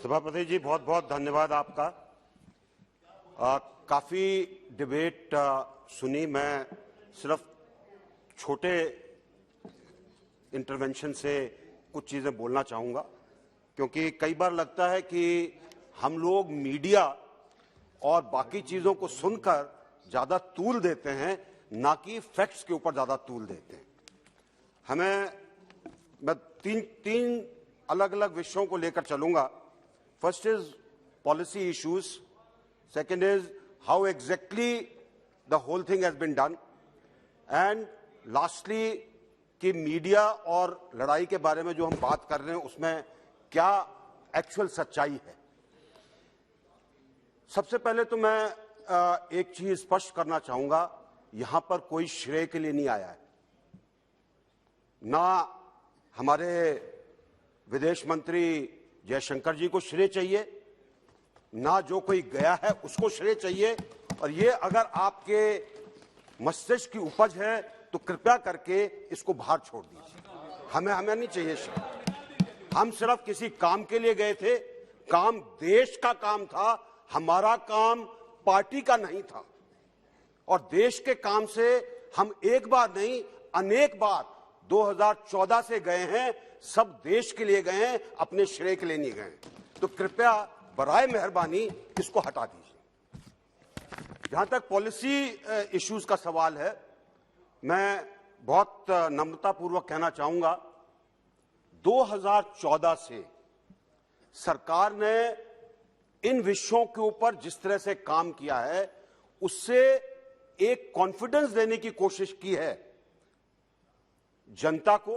सभापति जी, बहुत बहुत धन्यवाद आपका। काफी डिबेट सुनी। मैं सिर्फ छोटे इंटरवेंशन से कुछ चीजें बोलना चाहूंगा, क्योंकि कई बार लगता है कि हम लोग मीडिया और बाकी चीजों को सुनकर ज्यादा तूल देते हैं, ना कि फैक्ट्स के ऊपर ज्यादा तूल देते हैं। मैं तीन अलग अलग विषयों को लेकर चलूंगा। First is policy issues, second is how exactly the whole thing has been done, and lastly कि मीडिया और लड़ाई के बारे में जो हम बात कर रहे हैं उसमें क्या एक्चुअल सच्चाई है। सबसे पहले तो मैं एक चीज स्पष्ट करना चाहूंगा, यहां पर कोई श्रेय के लिए नहीं आया है। ना हमारे विदेश मंत्री जयशंकर जी को श्रेय चाहिए, ना जो कोई गया है उसको श्रेय चाहिए। और ये अगर आपके मस्तिष्क की उपज है तो कृपया करके इसको बाहर छोड़ दीजिए। हमें नहीं चाहिए श्रेय। हम सिर्फ किसी काम के लिए गए थे, काम देश का काम था, हमारा काम पार्टी का नहीं था। और देश के काम से हम एक बार नहीं अनेक बार 2014 से गए हैं, सब देश के लिए गए हैं, अपने श्रेय के लिए नहीं गए। तो कृपया बराए मेहरबानी इसको हटा दीजिए। जहां तक पॉलिसी इश्यूज का सवाल है, मैं बहुत नम्रतापूर्वक कहना चाहूंगा, 2014 से सरकार ने इन विषयों के ऊपर जिस तरह से काम किया है, उससे एक कॉन्फिडेंस देने की कोशिश की है जनता को,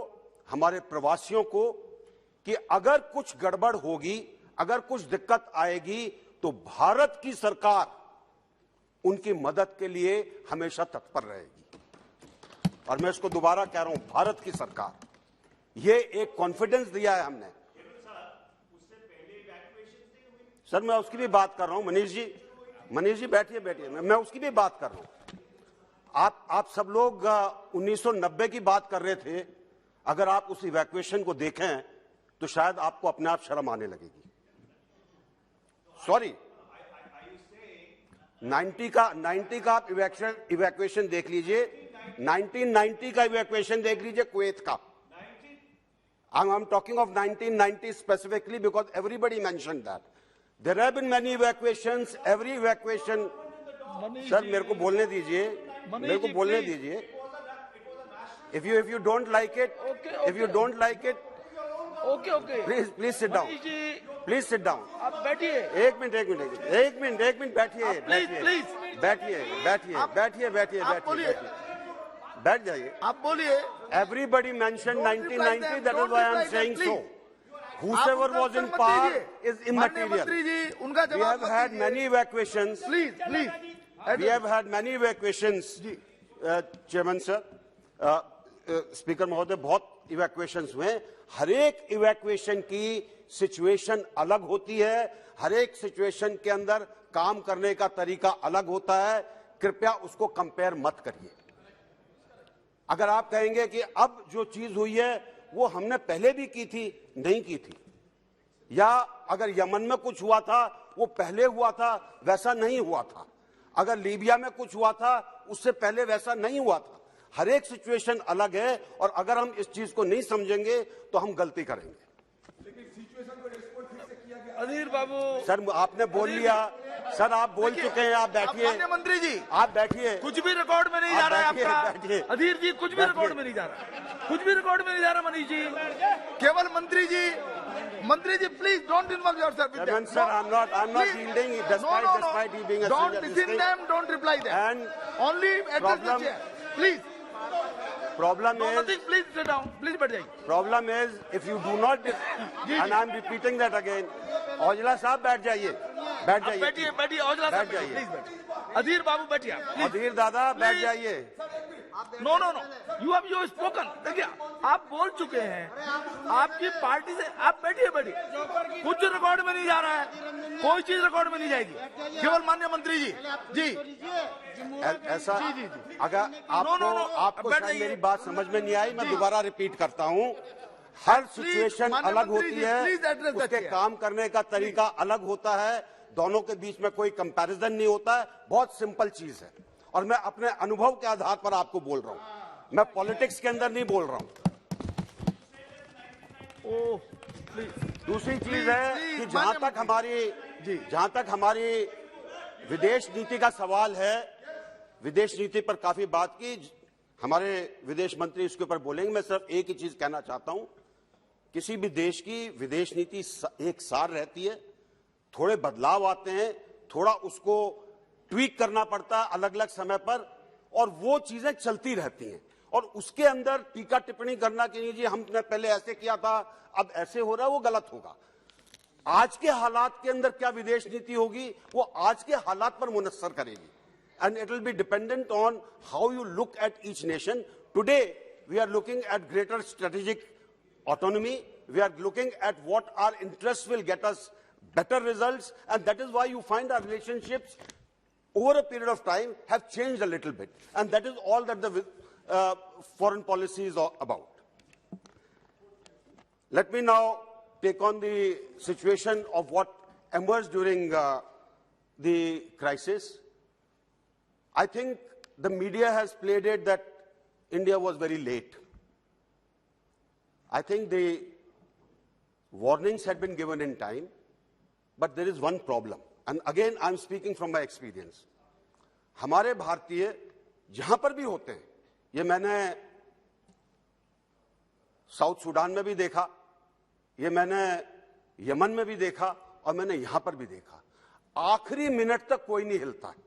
हमारे प्रवासियों को, कि अगर कुछ गड़बड़ होगी, अगर कुछ दिक्कत आएगी तो भारत की सरकार उनकी मदद के लिए हमेशा तत्पर रहेगी। और मैं इसको दोबारा कह रहा हूं, भारत की सरकार, ये एक कॉन्फिडेंस दिया है हमने। सर मैं उसकी भी बात कर रहा हूं। मनीष जी बैठिए, मैं उसकी भी बात कर रहा हूं। आप सब लोग 1990 की बात कर रहे थे। अगर आप उस इवैक्यूएशन को देखें तो शायद आपको अपने आप शर्म आने लगेगी। सॉरी, 90 का आप इवैक्यूएशन देख लीजिए, 1990 का इवैक्यूएशन देख लीजिए कुवैत का। I'm talking of 1990 specifically because everybody mentioned that. There have been many evacuations, every evacuation. Sir मेरे को बोलने दीजिए, If you don't like it, please sit down. Please sit down. आप बैठिए। एक मिनट बैठिए। बैठ जाइए। आप बोलिए। Everybody mentioned 1990. That is why I am saying so. Whoever was in power is immaterial. मंत्री जी, उनका We जवाब have had many evacuations. Please. We have had many evacuations. Chairman sir, speaker महोदय, बहुत इवैक्यूएशंस हुए। हर एक इवैक्यूएशन की सिचुएशन अलग होती है, हर एक सिचुएशन के अंदर काम करने का तरीका अलग होता है। कृपया उसको कंपेयर मत करिए। अगर आप कहेंगे कि अब जो चीज हुई है वो हमने पहले भी की थी, नहीं की थी, या अगर यमन में कुछ हुआ था वो पहले हुआ था, वैसा नहीं हुआ था, अगर लीबिया में कुछ हुआ था उससे पहले वैसा नहीं हुआ था। हर एक सिचुएशन अलग है, और अगर हम इस चीज को नहीं समझेंगे तो हम गलती करेंगे। अधीर बाबू, सर आपने बोल लिया। सर आप बोल चुके हैं, आप बैठिए। मंत्री जी आप बैठिए। कुछ भी रिकॉर्ड में नहीं जा रहा है आपका। बैठिए। अधीर जी, कुछ भी रिकॉर्ड में नहीं जा रहा, कुछ भी रिकॉर्ड में नहीं जा रहा। मनीष जी, केवल मंत्री जी please don't involve yourself with that. Sir, I'm not yielding despite he being a don't senior listen them, don't reply them, and only address the chair, please. Problem is, nothing, please sit down, please बैठ जाइए। problem is if you do not, and I'm repeating that again, Aujla साहब बैठ जाइए। बैठिए औजला साहब, बैठ जाइए। Please बैठिए। अधीर बाबू बैठिए आप। अधीर दादा बैठ जाइए। No you have spoken. देखिए आप बोल चुके हैं, आपकी पार्टी से आप बैठिए। कुछ रिकॉर्ड में नहीं जा रहा है, कोई चीज रिकॉर्ड में नहीं जाएगी। केवल माननीय मंत्री जी ऐसा अगर आपको शायद मेरी बात समझ में नहीं आई, मैं दोबारा रिपीट करता हूं। हर सिचुएशन माननीय अलग मंत्री होती जी, है, please address that उसके here. काम करने का तरीका अलग होता है, दोनों के बीच में कोई कंपैरिजन नहीं होता है, बहुत सिंपल चीज है। और मैं अपने अनुभव के आधार पर आपको बोल रहा हूं, मैं पॉलिटिक्स के अंदर नहीं बोल रहा हूं। दूसरी चीज है कि जहां तक हमारी विदेश नीति का सवाल है, विदेश नीति पर काफी बात की, हमारे विदेश मंत्री इसके ऊपर बोलेंगे। मैं सिर्फ एक ही चीज कहना चाहता हूं, किसी भी देश की विदेश नीति एक सार रहती है, थोड़े बदलाव आते हैं, थोड़ा उसको ट्वीक करना पड़ता है अलग अलग समय पर, और वो चीजें चलती रहती हैं। और उसके अंदर टीका टिप्पणी करना कि नहीं जी हमने पहले ऐसे किया था अब ऐसे हो रहा है, वो गलत होगा। आज के हालात के अंदर क्या विदेश नीति होगी, वो आज के हालात पर मुनस्सर करेगी, and it will be dependent on how you look at each nation. Today we are looking at greater strategic autonomy, we are looking at what our interests will get us better results, and that is why you find our relationships over a period of time have changed a little bit, and that is all that the foreign policy is all about. Let me now take on the situation of what emerged during the crisis. I think the media has played it that India was very late. I think the warnings had been given in time, but there is one problem. And again, I'm speaking from my experience. हमारे भारतीय जहां पर भी होते हैं, ये मैंने south Sudan में भी देखा, ये मैंने यमन में भी देखा, और मैंने यहां पर भी देखा, आखिरी मिनट तक कोई नहीं हिलता है।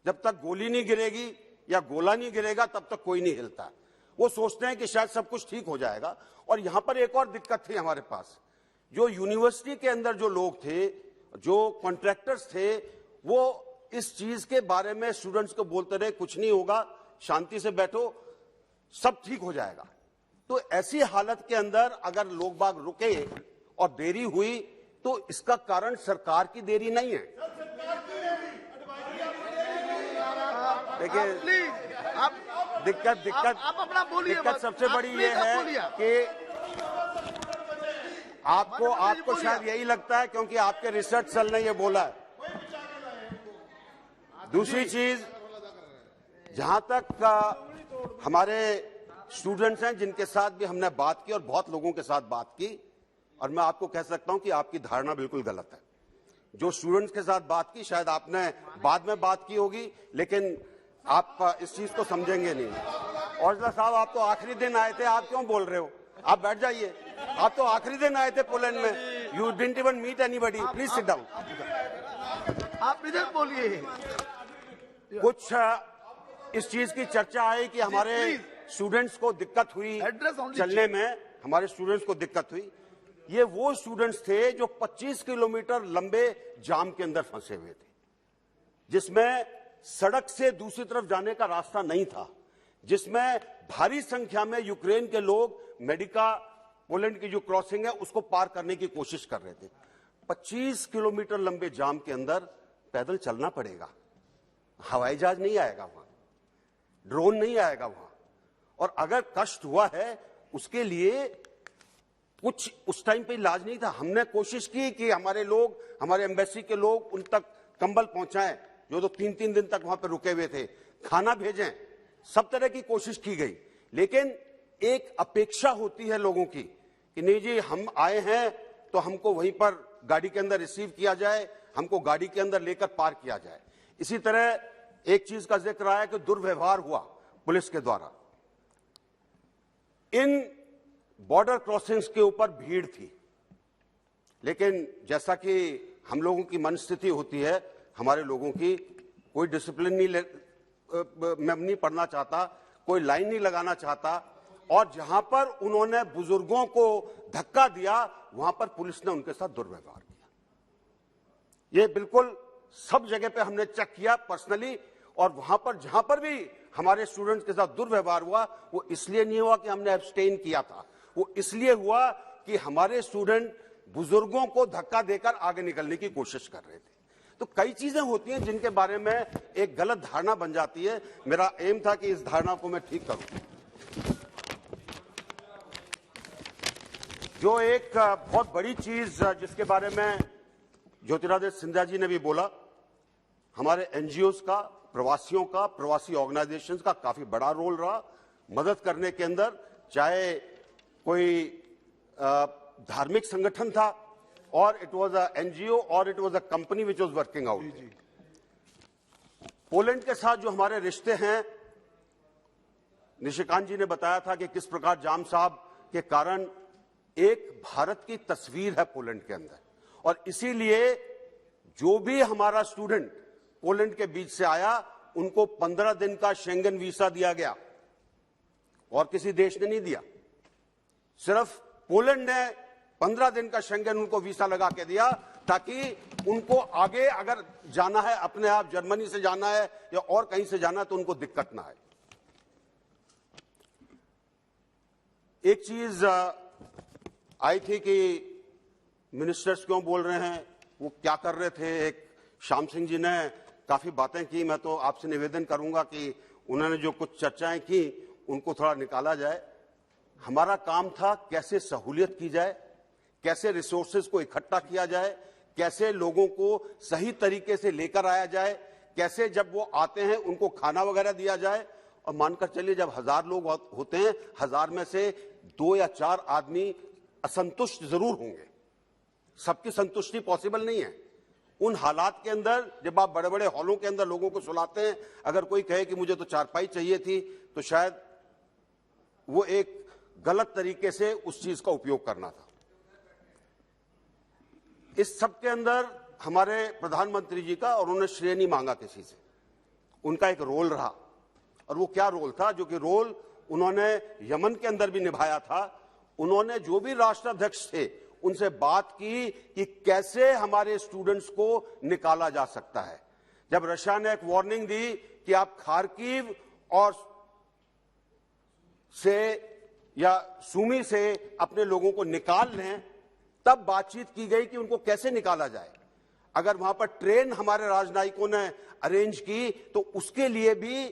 जब तक गोली नहीं गिरेगी या गोला नहीं गिरेगा तब तक कोई नहीं हिलता है। वो सोचते हैं कि शायद सब कुछ ठीक हो जाएगा। और यहां पर एक और दिक्कत थी हमारे पास, जो यूनिवर्सिटी के अंदर जो लोग थे, जो कॉन्ट्रैक्टर्स थे, वो इस चीज के बारे में स्टूडेंट्स को बोलते रहे कुछ नहीं होगा, शांति से बैठो, सब ठीक हो जाएगा। तो ऐसी हालत के अंदर अगर लोग बाग रुके और देरी हुई, तो इसका कारण सरकार की देरी नहीं है। देखिए, दिक्कत सबसे बड़ी ये है कि आपको शायद यही लगता है क्योंकि आपके रिसर्च सेल ने ये बोला है। दूसरी चीज, जहां तक हमारे स्टूडेंट्स हैं जिनके साथ भी हमने बात की और बहुत लोगों के साथ बात की, और मैं आपको कह सकता हूं कि आपकी धारणा बिल्कुल गलत है। जो स्टूडेंट्स के साथ बात की शायद आपने बाद में बात की होगी, लेकिन आप इस चीज को समझेंगे नहीं। औजला साहब, आप तो आखिरी दिन आए थे, आप क्यों बोल रहे हो? आप बैठ जाइए, आप तो आखिरी दिन आए थे पोलैंड में, you didn't even meet anybody, please sit down. आप इधर बोलिए। कुछ इस चीज की चर्चा आई कि हमारे स्टूडेंट्स को दिक्कत हुई चलने में, हमारे स्टूडेंट्स को दिक्कत हुई। ये वो स्टूडेंट्स थे जो 25 किलोमीटर लंबे जाम के अंदर फंसे हुए थे, जिसमें सड़क से दूसरी तरफ जाने का रास्ता नहीं था, जिसमें भारी संख्या में यूक्रेन के लोग मेडिका पोलैंड की जो क्रॉसिंग है उसको पार करने की कोशिश कर रहे थे। 25 किलोमीटर लंबे जाम के अंदर पैदल चलना पड़ेगा, हवाई जहाज नहीं आएगा वहां, ड्रोन नहीं आएगा वहां, और अगर कष्ट हुआ है उसके लिए कुछ उस टाइम पे इलाज नहीं था। हमने कोशिश की कि हमारे लोग, हमारे एम्बेसी के लोग उन तक कंबल पहुंचाएं, जो तो 3-3 दिन तक वहां पे रुके हुए थे, खाना भेजें, सब तरह की कोशिश की गई। लेकिन एक अपेक्षा होती है लोगों की कि नहीं जी हम आए हैं तो हमको वहीं पर गाड़ी के अंदर रिसीव किया जाए, हमको गाड़ी के अंदर लेकर पार किया जाए। इसी तरह एक चीज का जिक्र आया कि दुर्व्यवहार हुआ पुलिस के द्वारा। इन बॉर्डर क्रॉसिंग्स के ऊपर भीड़ थी, लेकिन जैसा कि हम लोगों की मनस्थिति होती है, हमारे लोगों की, कोई डिसिप्लिन नहीं पढ़ना चाहता, कोई लाइन नहीं लगाना चाहता, और जहां पर उन्होंने बुजुर्गों को धक्का दिया वहां पर पुलिस ने उनके साथ दुर्व्यवहार किया। ये बिल्कुल सब जगह पे हमने चेक किया पर्सनली, और वहां पर जहां पर भी हमारे स्टूडेंट्स के साथ दुर्व्यवहार हुआ, वो इसलिए नहीं हुआ कि हमने एब्सटेन किया था, वो इसलिए हुआ कि हमारे स्टूडेंट बुजुर्गों को धक्का देकर आगे निकलने की कोशिश कर रहे थे। तो कई चीजें होती हैं जिनके बारे में एक गलत धारणा बन जाती है। मेरा एम था कि इस धारणा को मैं ठीक करूं। जो एक बहुत बड़ी चीज जिसके बारे में ज्योतिरादित्य सिंधिया जी ने भी बोला, हमारे एनजीओज का, प्रवासियों का, प्रवासी ऑर्गेनाइजेशंस का काफी बड़ा रोल रहा मदद करने के अंदर, चाहे कोई धार्मिक संगठन था और इट वाज अ एनजीओ और it was a company which was working out. Poland के साथ जो हमारे रिश्ते हैं, निशिकांत जी ने बताया था कि किस प्रकार जाम साहब के कारण एक भारत की तस्वीर है पोलैंड के अंदर, और इसीलिए जो भी हमारा स्टूडेंट पोलैंड के बीच से आया उनको 15 दिन का शेंगन वीसा दिया गया और किसी देश ने नहीं दिया। सिर्फ पोलैंड ने 15 दिन का शेंगन उनको वीसा लगा के दिया ताकि उनको आगे अगर जाना है, अपने आप जर्मनी से जाना है या और कहीं से जाना है, तो उनको दिक्कत ना आए। एक चीज आई थी कि मिनिस्टर्स क्यों बोल रहे हैं, वो क्या कर रहे थे। एक श्याम सिंह जी ने काफी बातें की, मैं तो आपसे निवेदन करूंगा कि उन्होंने जो कुछ चर्चाएं की उनको थोड़ा निकाला जाए। हमारा काम था कैसे सहूलियत की जाए, कैसे रिसोर्सेज को इकट्ठा किया जाए, कैसे लोगों को सही तरीके से लेकर आया जाए, कैसे जब वो आते हैं उनको खाना वगैरह दिया जाए। और मानकर चलिए जब 1000 लोग होते हैं, 1000 में से 2 या 4 आदमी असंतुष्ट जरूर होंगे, सबकी संतुष्टि पॉसिबल नहीं है। उन हालात के अंदर जब आप बड़े बड़े हॉलों के अंदर लोगों को सुलाते हैं, अगर कोई कहे कि मुझे तो चारपाई चाहिए थी, तो शायद वो एक गलत तरीके से उस चीज का उपयोग करना था। इस सब के अंदर हमारे प्रधानमंत्री जी का, और उन्होंने श्रेय नहीं मांगा किसी से, उनका एक रोल रहा। और वो क्या रोल था, जो कि रोल उन्होंने यमन के अंदर भी निभाया था। उन्होंने जो भी राष्ट्राध्यक्ष थे उनसे बात की कि कैसे हमारे स्टूडेंट्स को निकाला जा सकता है। जब रशिया ने एक वार्निंग दी कि आप खार्किव और से या सुमी से अपने लोगों को निकाल लें, तब बातचीत की गई कि उनको कैसे निकाला जाए। अगर वहां पर ट्रेन हमारे राजनयिकों ने अरेंज की तो उसके लिए भी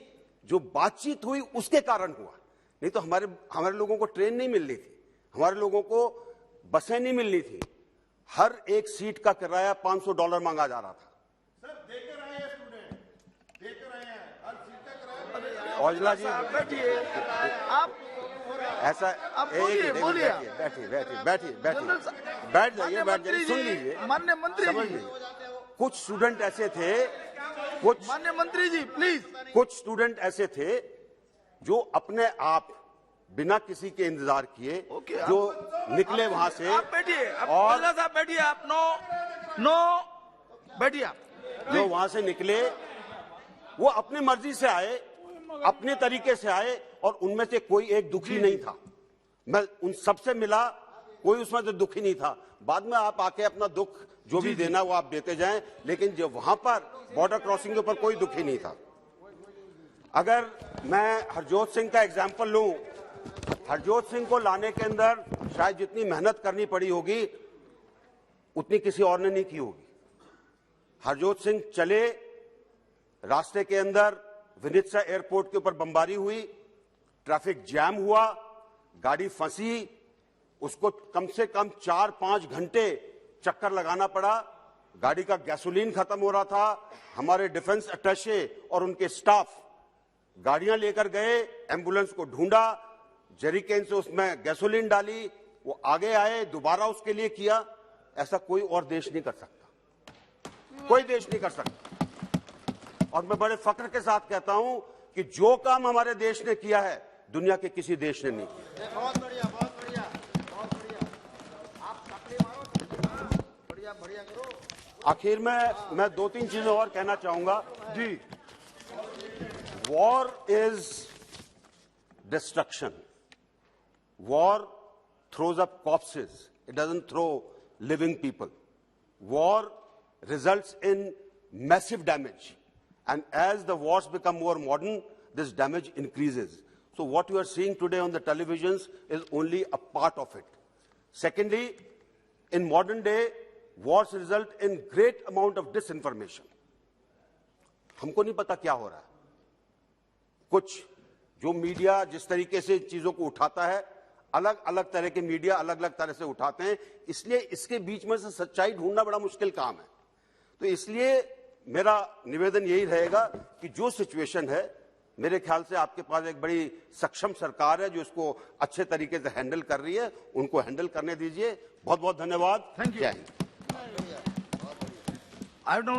जो बातचीत हुई उसके कारण हुआ, नहीं तो हमारे लोगों को ट्रेन नहीं मिल रही थी, हमारे लोगों को बसें नहीं मिल रही थी। हर एक सीट का किराया $500 मांगा जा रहा था। सर देकर आए हैं स्टूडेंट, देकर आए हैं, हर सीट का किराया। औजला जी बैठिए, आप ऐसा आप बोलिए, बोलिए। बैठ जाइए, बैठ जाइए, सुन लीजिए। माननीय मंत्री समझ जी, लीजिए, कुछ स्टूडेंट ऐसे थे, माननीय मंत्री जी प्लीज। कुछ स्टूडेंट ऐसे थे जो अपने आप बिना किसी के इंतजार किए जो निकले वहां से। आप बैठिए, और साहब बैठिए, आप नो बैठिए आप। जो वहां से निकले वो अपनी मर्जी से आए, अपने तरीके से आए, और उनमें से कोई एक दुखी नहीं था। मैं उन सबसे मिला, कोई उसमें से दुखी नहीं था। बाद में आप आके अपना दुख जो भी देना वो आप देते जाएं, लेकिन जो वहां पर बॉर्डर क्रॉसिंग के ऊपर कोई दुखी नहीं था। अगर मैं हरजोत सिंह का एग्जाम्पल लूं, हरजोत सिंह को लाने के अंदर शायद जितनी मेहनत करनी पड़ी होगी उतनी किसी और ने नहीं की होगी। हरजोत सिंह चले, रास्ते के अंदर विनित्सा एयरपोर्ट के ऊपर बमबारी हुई, ट्रैफिक जैम हुआ, गाड़ी फंसी, उसको कम से कम 4-5 घंटे चक्कर लगाना पड़ा, गाड़ी का गैसोलीन खत्म हो रहा था। हमारे डिफेंस अटैचे और उनके स्टाफ गाड़ियां लेकर गए, एम्बुलेंस को ढूंढा, जेरिकेन से उसमें गैसोलीन डाली, वो आगे आए, दोबारा उसके लिए किया। ऐसा कोई और देश नहीं कर सकता, कोई देश नहीं कर सकता। और मैं बड़े फक्र के साथ कहता हूं कि जो काम हमारे देश ने किया है दुनिया के किसी देश ने नहीं किया। बहुत बढ़िया, बहुत बढ़िया, बहुत बढ़िया। आप तकलीफ मारो, बढ़िया बढ़िया करो। आखिर में मैं 2-3 चीजें और कहना चाहूंगा जी। War is destruction, war throws up corpses, it doesn't throw living people. War results in massive damage, and as the wars become more modern, this damage increases. So what you are seeing today on the televisions is only a part of it. Secondly, in modern day, wars result in great amount of disinformation. हमको नहीं पता क्या हो रहा है। कुछ जो media जिस तरीके से चीजों को उठाता है, अलग अलग तरह के मीडिया अलग अलग तरह से उठाते हैं, इसलिए इसके बीच में से सच्चाई ढूंढना बड़ा मुश्किल काम है। तो इसलिए मेरा निवेदन यही रहेगा कि जो सिचुएशन है, मेरे ख्याल से आपके पास एक बड़ी सक्षम सरकार है जो इसको अच्छे तरीके से हैंडल कर रही है, उनको हैंडल करने दीजिए। बहुत बहुत धन्यवाद। Thank you. जय हिंद। I don't